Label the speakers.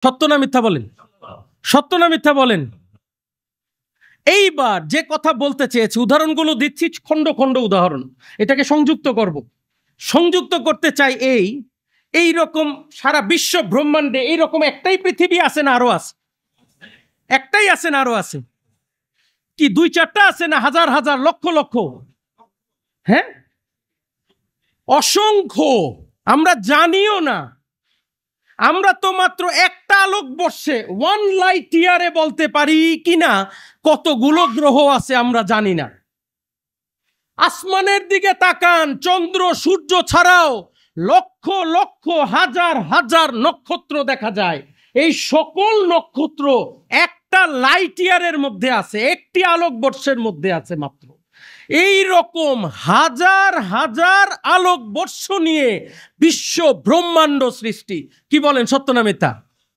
Speaker 1: সত্য না মিথ্যা বলেন? সত্য না মিথ্যা বলেন? এইবার যে কথা বলতে চেয়েছি, উদাহরণগুলো দিচ্ছি, খণ্ড খণ্ড উদাহরণ, এটাকে সংযুক্ত করব। সংযুক্ত করতে চাই এই রকম সারা বিশ্ব ব্রহ্মাণ্ডে এইরকম একটাই পৃথিবী আছে না আরো আছে? একটাই আছে না আরো আছে? কি দুই চারটা আছে না হাজার হাজার লক্ষ লক্ষ? হ্যাঁ, অসংখ্য। আমরা জানিও না। আমরা তো মাত্র একটা আলোকবর্ষে, 1 লাইট ইয়ারে বলতে পারি কিনা কতগুলো গ্রহ আছে আমরা জানি না। আসমানের দিকে তাকান, চন্দ্র সূর্য ছাড়াও লক্ষ লক্ষ হাজার হাজার নক্ষত্র দেখা যায়। এই সকল নক্ষত্র একটা লাইট ইয়ারের মধ্যে আছে, একটি আলোকবর্ষের মধ্যে আছে মাত্র। এই রকম হাজার হাজার আলোকবর্ষ নিয়ে বিশ্ব ব্রহ্মাণ্ড সৃষ্টি। কি বলেন, সত্য না মিথ্যা?